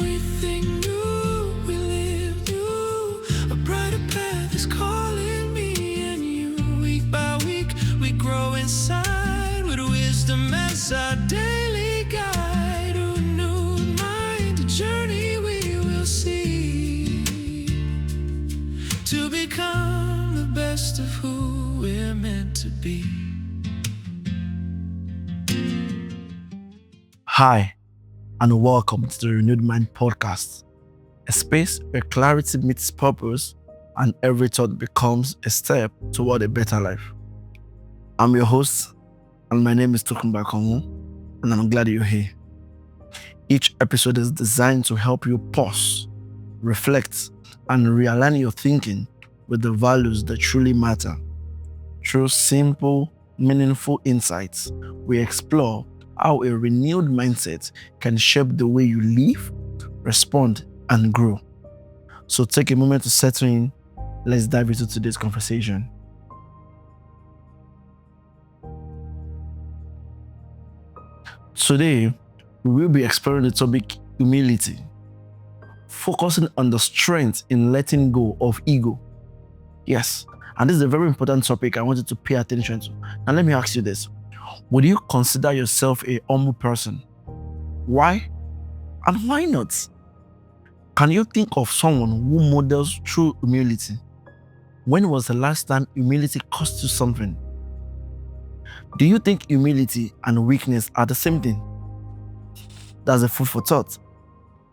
everything new. We live new. A brighter path is calling me and you. Week by week, we grow inside with wisdom as our daily guide. A renewed mind, a journey we will see to become the best of who we're meant to be. Hi, and welcome to the Renewed Mind Podcast, a space where clarity meets purpose and every thought becomes a step toward a better life. I'm your host, and my name is Tokunba Kongu, and I'm glad you're here. Each episode is designed to help you pause, reflect, and realign your thinking with the values that truly matter. Through simple, meaningful insights, we explore how a renewed mindset can shape the way you live, respond, and grow. So take a moment to settle in. Let's dive into today's conversation. Today, we will be exploring the topic humility, focusing on the strength in letting go of ego. Yes, and this is a very important topic I wanted to pay attention to. Now let me ask you this. Would you consider yourself a humble person? Why? And why not? Can you think of someone who models true humility? When was the last time humility cost you something? Do you think humility and weakness are the same thing? That's a food for thought.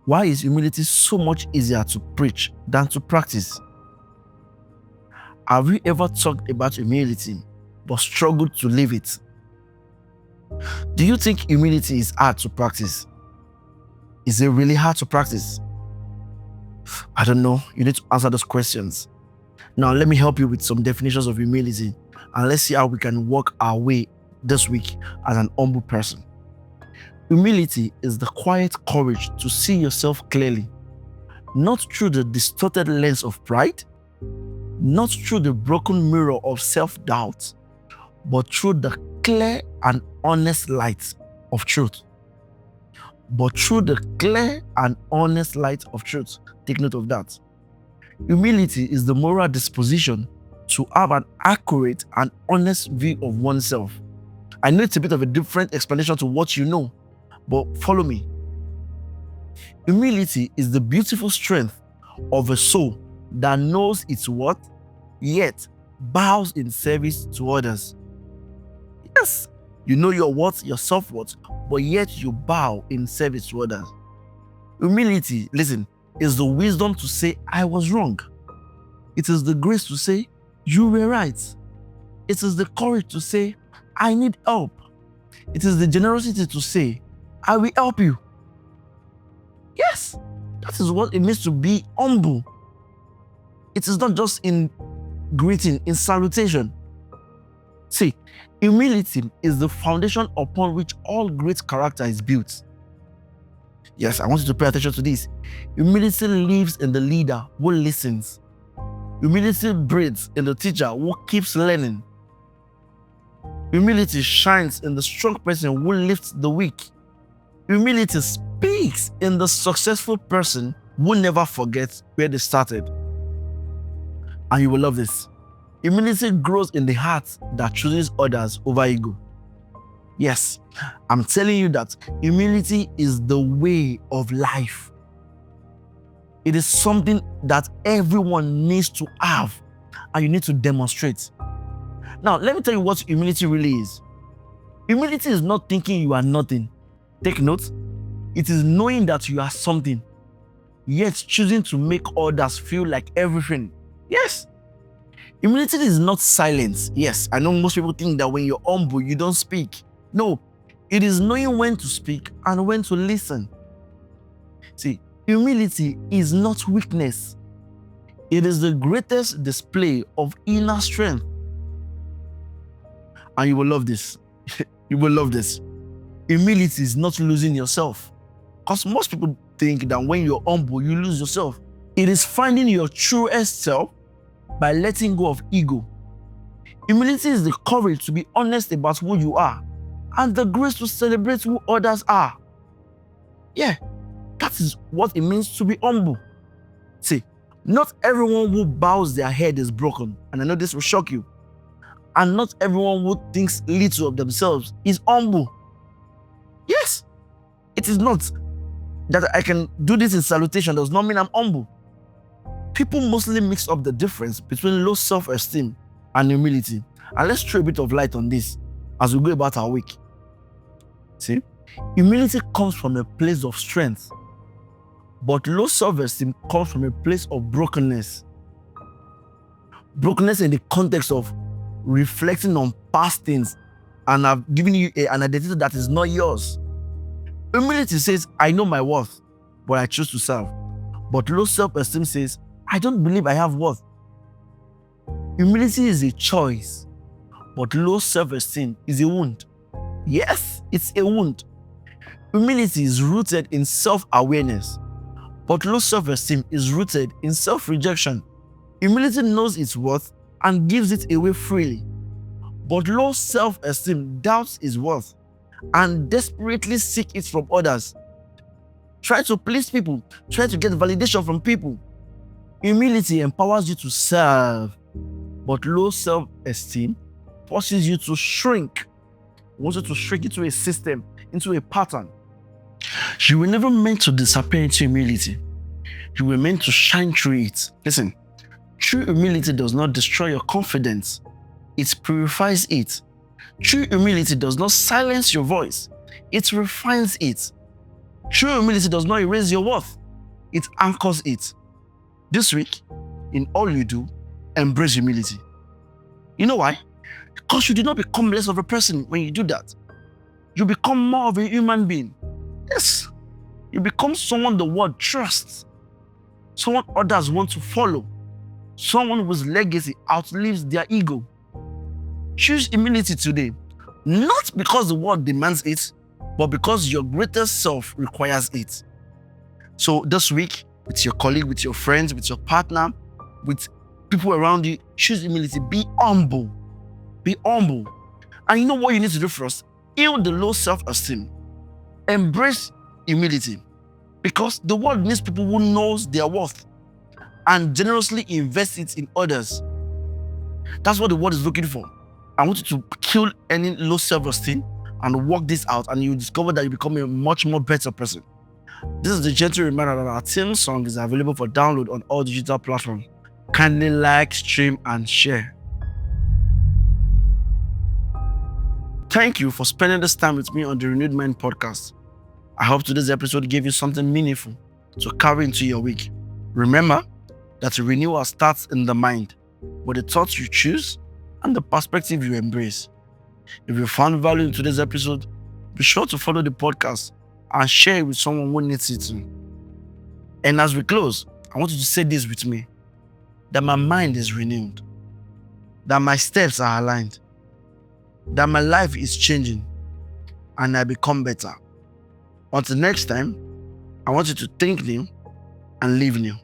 Why is humility so much easier to preach than to practice? Have you ever talked about humility but struggled to live it? Do you think humility is hard to practice? Is it really hard to practice? I don't know. You need to answer those questions. Now, let me help you with some definitions of humility, and let's see how we can work our way this week as an humble person. Humility is the quiet courage to see yourself clearly, not through the distorted lens of pride, not through the broken mirror of self-doubt, but through the clear and honest light of truth. Take note of that. Humility is the moral disposition to have an accurate and honest view of oneself. I know it's a bit of a different explanation to what you know, but follow me. Humility is the beautiful strength of a soul that knows its worth, yet bows in service to others. Yes, you know your worth, your self-worth, but yet you bow in service to others. Humility, listen, is the wisdom to say, I was wrong. It is the grace to say, you were right. It is the courage to say, I need help. It is the generosity to say, I will help you. Yes, that is what it means to be humble. It is not just in greeting, in salutation. See, humility is the foundation upon which all great character is built. Yes, I want you to pay attention to this. Humility lives in the leader who listens. Humility breathes in the teacher who keeps learning. Humility shines in the strong person who lifts the weak. Humility speaks in the successful person who never forgets where they started. And you will love this. Humility grows in the heart that chooses others over ego. Yes, I'm telling you that humility is the way of life. It is something that everyone needs to have, and you need to demonstrate. Now, let me tell you what humility really is. Humility is not thinking you are nothing. Take note. It is knowing that you are something, yet choosing to make others feel like everything. Yes. Humility is not silence. Yes, I know most people think that when you're humble, you don't speak. No, it is knowing when to speak and when to listen. See, humility is not weakness. It is the greatest display of inner strength. And you will love this. You will love this. Humility is not losing yourself. Because most people think that when you're humble, you lose yourself. It is finding your truest self by letting go of ego. Humility is the courage to be honest about who you are and the grace to celebrate who others are. Yeah, that That is what it means to be humble. See, not everyone who bows their head is broken, and I know this will shock you. And not everyone who thinks little of themselves is humble. Yes, it is not that I can do this in salutation does not mean I'm humble. People mostly mix up the difference between low self-esteem and humility. And let's throw a bit of light on this as we go about our week. See, humility comes from a place of strength, but low self-esteem comes from a place of brokenness. Brokenness in the context of reflecting on past things and I've given you an identity that is not yours. Humility says, I know my worth, but I choose to serve. But low self-esteem says, I don't believe I have worth. Humility is a choice, but low self-esteem is a wound. Yes, it's a wound. Humility is rooted in self-awareness, but low self-esteem is rooted in self-rejection. Humility knows its worth and gives it away freely, but low self-esteem doubts its worth and desperately seeks it from others. Try to please people, try to get validation from people. Humility empowers you to serve, but low self-esteem forces you to shrink. It wants you to shrink into a system, into a pattern. You were never meant to disappear into humility. You were meant to shine through it. Listen, true humility does not destroy your confidence. It purifies it. True humility does not silence your voice. It refines it. True humility does not erase your worth. It anchors it. This week, in all you do, embrace humility. You know why? Because you do not become less of a person when you do that. You become more of a human being. Yes. You become someone the world trusts. Someone others want to follow. Someone whose legacy outlives their ego. Choose humility today, not because the world demands it, but because your greatest self requires it. So this week, with your colleague, with your friends, with your partner, with people around you, choose humility. Be humble. Be humble. And you know what you need to do first? Heal the low self-esteem. Embrace humility. Because the world needs people who knows their worth and generously invest it in others. That's what the world is looking for. I want you to kill any low self-esteem and work this out, and you discover that you become a much more better person. This is the gentle reminder that our theme song is available for download on all digital platforms. Kindly like, stream, and share. Thank you for spending this time with me on the Renewed Mind podcast. I hope today's episode gave you something meaningful to carry into your week. Remember that renewal starts in the mind, with the thoughts you choose and the perspective you embrace. If you found value in today's episode, be sure to follow the podcast and share it with someone who needs it too. And as we close, I want you to say this with me, that my mind is renewed, that my steps are aligned, that my life is changing, and I become better. Until next time, I want you to think new and live new.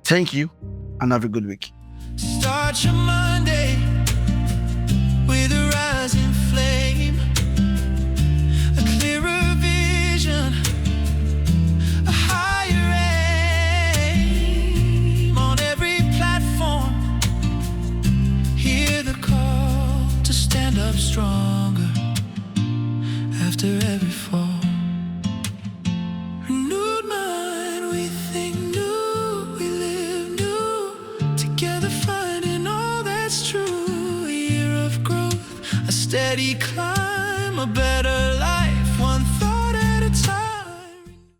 Thank you, and have a good week. Start your Monday with a rising flame, a clearer vision, a higher aim. On every platform, hear the call to stand up stronger after every fall. Renewed mind, we think new, we live new, together finding all that's true. A year of growth, a steady climb.